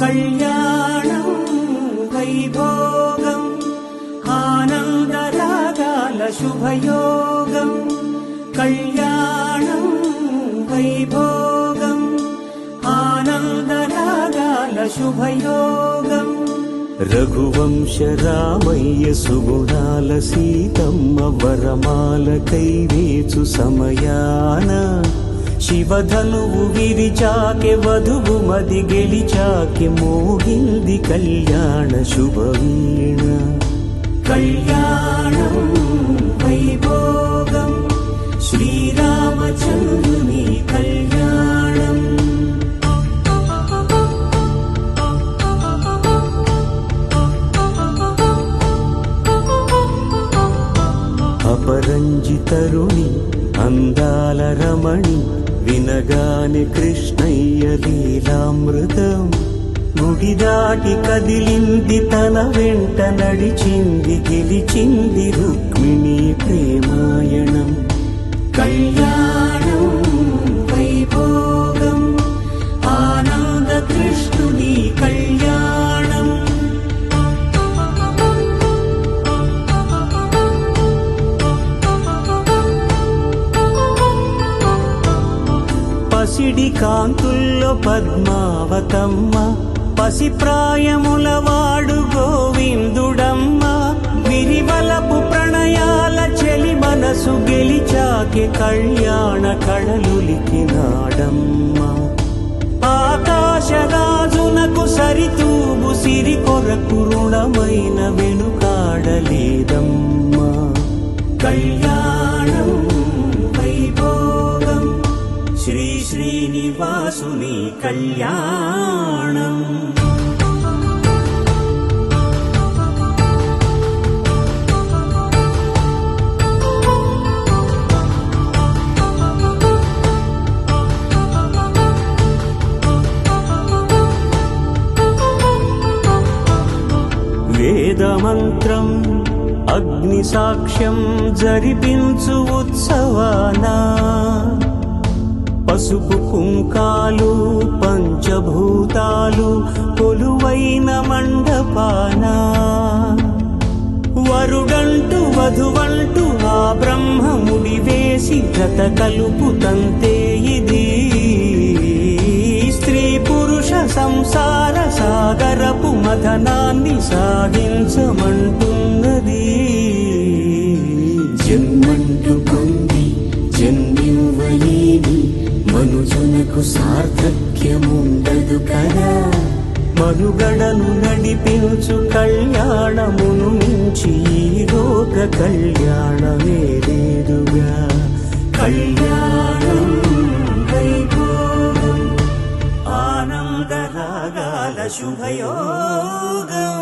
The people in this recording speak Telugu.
కళ్యాణం వైభోగం ఆనందరాగాల శుభయోగం కళ్యాణం వైభోగం ఆనందరాగాల శుభయోగం రఘువంశ రామయ్య సుగుణాల సీతమ్మ వరమాల కైవేచు సమయాన శివధనువు విరిచాకె వధువు మది గెలిచాకె మోగింది కళ్యాణ శుభవీణ కళ్యాణం వైభోగం శ్రీరామచంద్రుని కళ్యాణం అపరంజితరుణి అందాల రమణి వినగాని కృష్ణయ్య లీలామృతం గుడి దాటి కదిలింది తన వెంట నడిచింది గెలిచింది రుక్మిణి ప్రేమాయణం కళ్యాణం వైభోగం ఆనంద కృష్ణుని కళ్యాణం పసిడి కాంతుల్లో పద్మావతమ్మ పసిప్రాయముల వాడు గోవిందుడమ్మ విరివలపు ప్రణయాల చెలి మనసు గెలిచాకె కళ్యాణ కళలులికినాడమ్మ ఆకాశరాజునకు సరితూగు సిరి కొరకు రుణమైన వెనుకాడలేదమ్మ కళ్యాణం వైభోగం శ్రీ శ్రీనివాసుని కళ్యాణం వేదమంత్రం అగ్ని సాక్ష్యం జరిపించు ఉత్సవానా పసుపు కుంకాలు పంచభూతాలు కొలువైన మండపాన వరుడంటూ వధువంటూ ఆ బ్రహ్మముడి వేసి జత కలుపుతంతే ఇది స్త్రీ పురుష సంసార సాగరపు మథనాన్ని సాగించమంటున్నది జన్మంటూ పొంది జన్మివ్వలేని మనుజునకు సార్థక్యముండదు కదా మనుగడను నడిపించు కళ్యాణమును మించి ఈ లోక కళ్యాణమే లేదుగా కళ్యాణం వైభోగం ఆనందరాగాల శుభయోగం